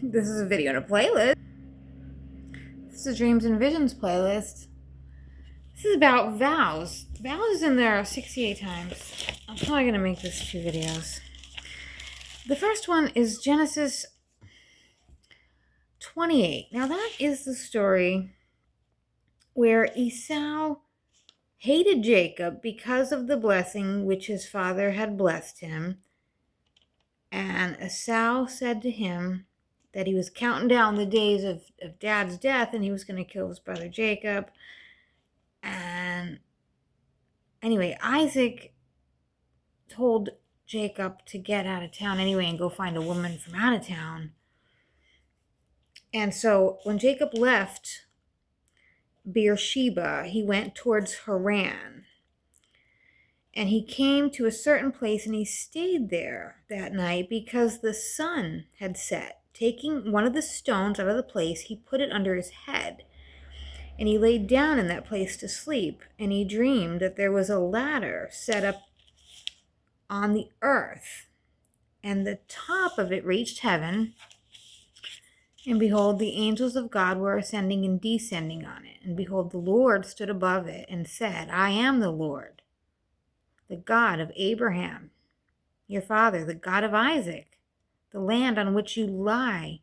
This is a video and a playlist. This is a Dreams and Visions playlist. This is about Vows. Vows is in there 68 times. I'm probably going to make this 2 videos. The first one is Genesis 28. Now that is the story where Esau hated Jacob because of the blessing which his father had blessed him. And Esau said to him that he was counting down the days of Dad's death and he was going to kill his brother Jacob. And anyway, Isaac told Jacob to get out of town anyway and go find a woman from out of town. And so when Jacob left Beersheba, he went towards Haran. And he came to a certain place and he stayed there that night because the sun had set. Taking one of the stones out of the place, he put it under his head. And he laid down in that place to sleep. And he dreamed that there was a ladder set up on the earth. And the top of it reached heaven. And behold, the angels of God were ascending and descending on it. And behold, the Lord stood above it and said, I am the Lord, the God of Abraham, your father, the God of Isaac. The land on which you lie,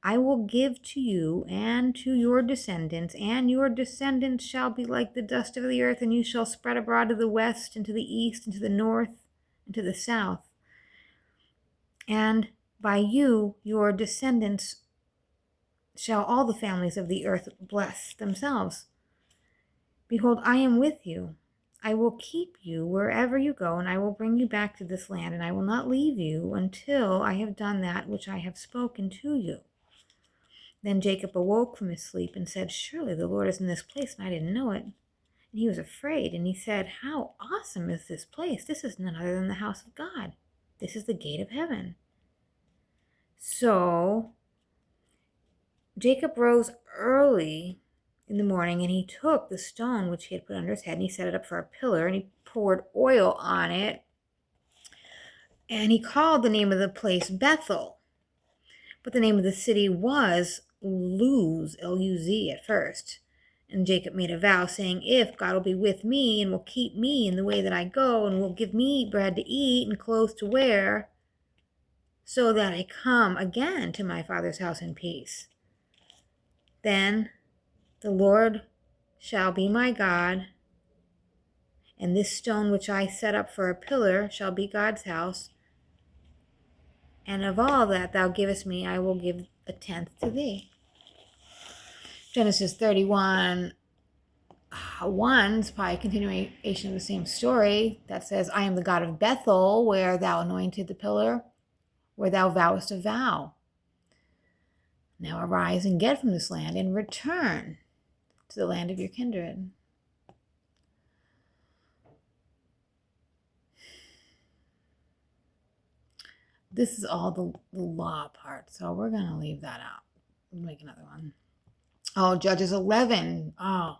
I will give to you and to your descendants, and your descendants shall be like the dust of the earth, and you shall spread abroad to the west, and to the east, and to the north, and to the south. And by you, your descendants, shall all the families of the earth bless themselves. Behold, I am with you. I will keep you wherever you go, and I will bring you back to this land, and I will not leave you until I have done that which I have spoken to you. Then Jacob awoke from his sleep and said, surely the Lord is in this place, and I didn't know it. And he was afraid, and he said, how awesome is this place? This is none other than the house of God. This is the gate of heaven. So Jacob rose early in the morning, and he took the stone which he had put under his head, and he set it up for a pillar, and he poured oil on it, and he called the name of the place Bethel. But the name of the city was Luz, L-U-Z at first. And Jacob made a vow, saying, if God will be with me and will keep me in the way that I go, and will give me bread to eat and clothes to wear, so that I come again to my father's house in peace, then the Lord shall be my God, and this stone which I set up for a pillar shall be God's house. And of all that thou givest me, I will give a tenth to thee. Genesis 31, 1 is probably a continuation of the same story that says, I am the God of Bethel, where thou anointed the pillar, where thou vowest a vow. Now arise and get from this land and return to the land of your kindred. This is all the law part, so we're going to leave that out. We'll make another one. Oh, Judges 11. Oh,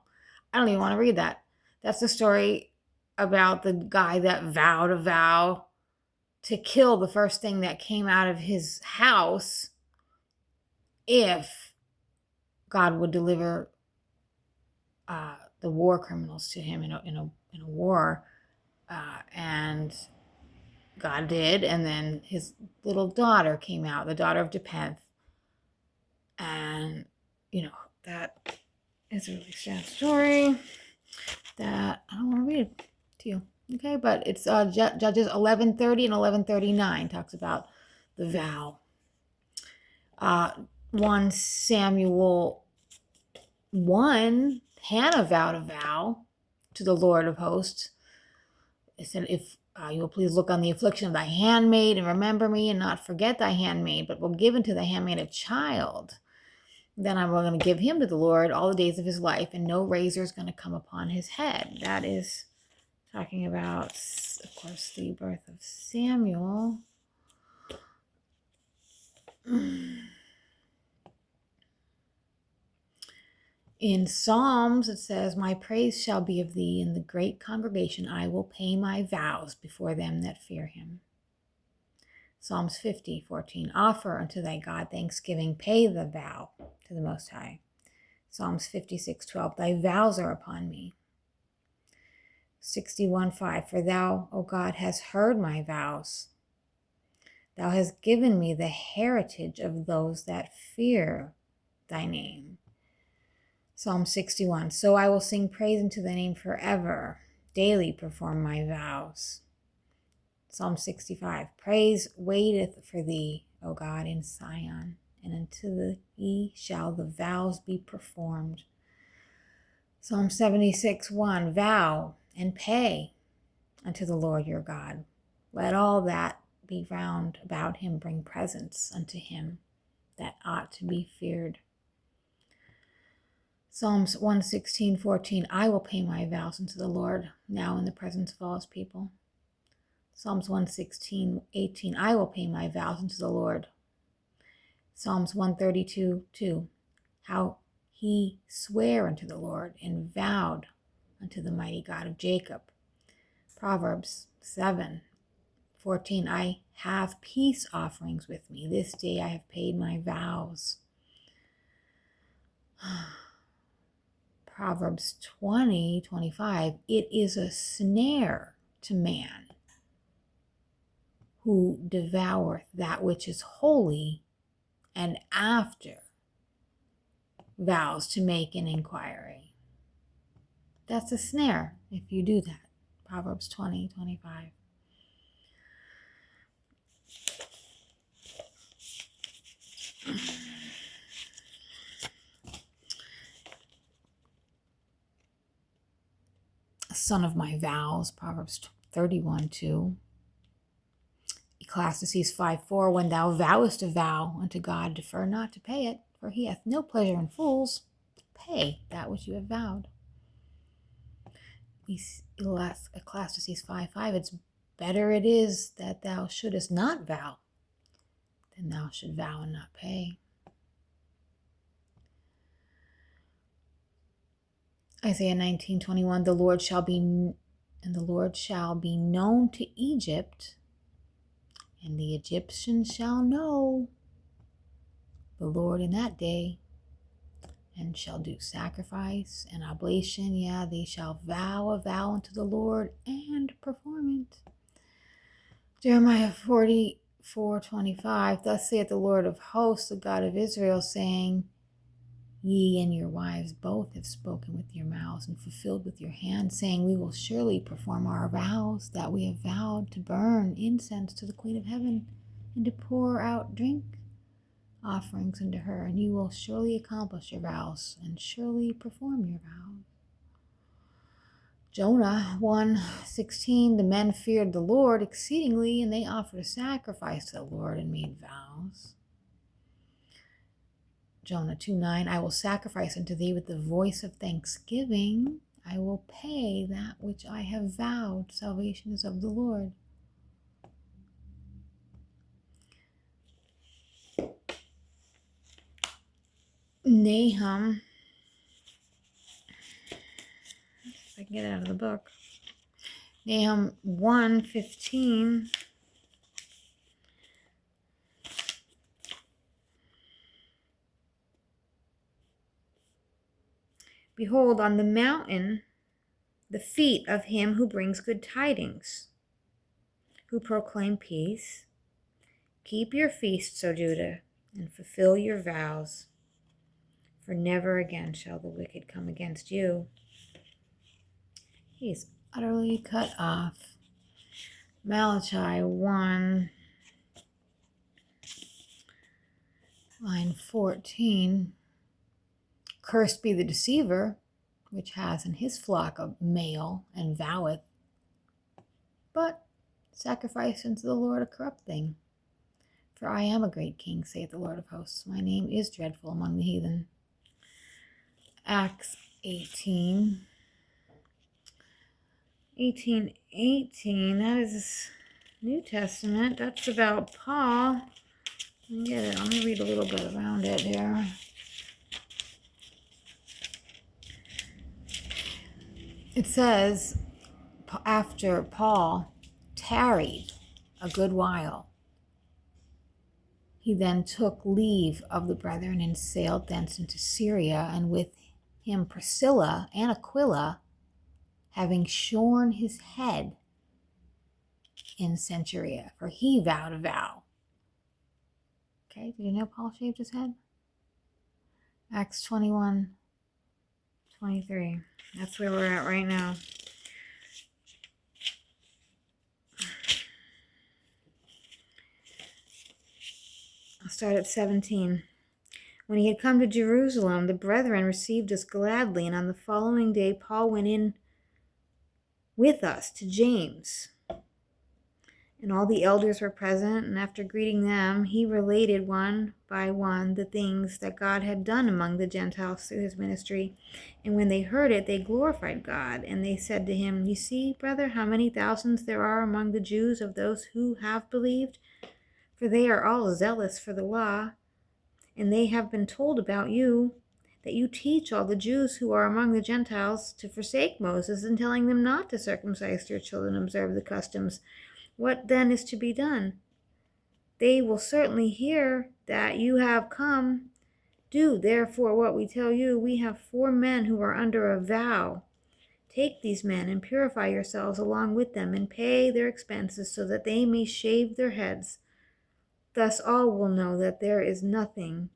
I don't even want to read that. That's the story about the guy that vowed a vow to kill the first thing that came out of his house if God would deliver the war criminals to him in a war, and God did. And then his little daughter came out, the daughter of Japheth, and that is a really sad story that I don't want to read to you. Okay, but it's Judges 11:30 and 11:39 talks about the vow. 1 Samuel 1, Hannah vowed a vow to the Lord of hosts. It said, if you will please look on the affliction of thy handmaid and remember me and not forget thy handmaid, but will give unto thy handmaid a child. Then I'm going to give him to the Lord all the days of his life, and no razor is going to come upon his head. That is talking about, of course, the birth of Samuel. In Psalms, it says, my praise shall be of thee in the great congregation. I will pay my vows before them that fear him. Psalms 50:14. Offer unto thy God thanksgiving. Pay the vow to the Most High. Psalms 56:12. Thy vows are upon me. 61:5. For thou, O God, hast heard my vows. Thou hast given me the heritage of those that fear thy name. Psalm 61. So I will sing praise unto thy name forever. Daily perform my vows. Psalm 65. Praise waiteth for thee, O God, in Sion, and unto thee shall the vows be performed. Psalm 76:1. Vow and pay unto the Lord your God. Let all that be round about him bring presents unto him that ought to be feared. Psalms 116:14. I will pay my vows unto the Lord now in the presence of all his people. Psalms 116:18. I will pay my vows unto the Lord. Psalms 132:2. How he sware unto the Lord and vowed unto the mighty God of Jacob. Proverbs 7:14. I have peace offerings with me. This day I have paid my vows. Proverbs 20:25. It is a snare to man who devoureth that which is holy, and after vows to make an inquiry. That's a snare if you do that. Proverbs 20:25. Son of my vows, Proverbs 31:2. Ecclesiastes 5:4. When thou vowest a vow unto God, defer not to pay it, for he hath no pleasure in fools. Pay that which you have vowed. Ecclesiastes 5:5. It's better it is that thou shouldest not vow than thou should vow and not pay. Isaiah 19:21. The Lord shall be known to Egypt, and the Egyptians shall know the Lord in that day, and shall do sacrifice and oblation. Yeah, they shall vow a vow unto the Lord and perform it. Jeremiah 44:25. Thus saith the Lord of hosts, the God of Israel, saying, Ye and your wives both have spoken with your mouths and fulfilled with your hands, saying, We will surely perform our vows that we have vowed, to burn incense to the Queen of Heaven and to pour out drink offerings unto her, and you will surely accomplish your vows and surely perform your vows. Jonah 1:16. The men feared the Lord exceedingly, and they offered a sacrifice to the Lord and made vows. Jonah 2:9. I will sacrifice unto thee with the voice of thanksgiving. I will pay that which I have vowed. Salvation is of the Lord. Nahum. If I can get it out of the book. Nahum 1:15. Behold, on the mountain, the feet of him who brings good tidings, who proclaim peace. Keep your feasts, O Judah, and fulfill your vows, for never again shall the wicked come against you. He is utterly cut off. Malachi 1, line 14. Cursed be the deceiver, which has in his flock a male, and voweth, but sacrifice unto the Lord a corrupt thing. For I am a great king, saith the Lord of hosts. My name is dreadful among the heathen. Acts 18:18. That is New Testament. That's about Paul. Let me read a little bit around it here. It says, after Paul tarried a good while He then took leave of the brethren and sailed thence into Syria, and with him Priscilla and Aquila, having shorn his head in Centuria, for he vowed a vow. Okay, did you know Paul shaved his head? Acts 21:23. That's where we're at right now. I'll start at 17. When he had come to Jerusalem, the brethren received us gladly, and on the following day Paul went in with us to James. And all the elders were present, and after greeting them, he related one by one the things that God had done among the Gentiles through his ministry. And when they heard it, they glorified God, and they said to him, "You see, brother, how many thousands there are among the Jews of those who have believed? For they are all zealous for the law. And they have been told about you, that you teach all the Jews who are among the Gentiles to forsake Moses, and telling them not to circumcise their children and observe the customs. What then is to be done? They will certainly hear that you have come. Do therefore what we tell you. We have 4 men who are under a vow. Take these men and purify yourselves along with them, and pay their expenses, so that they may shave their heads. Thus all will know that there is nothing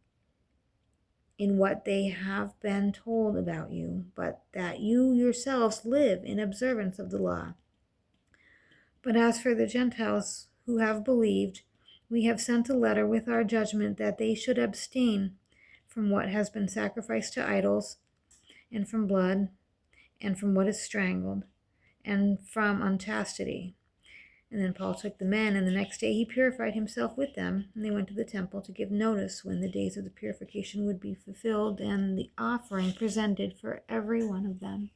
in what they have been told about you, but that you yourselves live in observance of the law. But as for the Gentiles who have believed, we have sent a letter with our judgment that they should abstain from what has been sacrificed to idols, and from blood, and from what is strangled, and from unchastity." And then Paul took the men, and the next day he purified himself with them, and they went to the temple to give notice when the days of the purification would be fulfilled, and the offering presented for every one of them.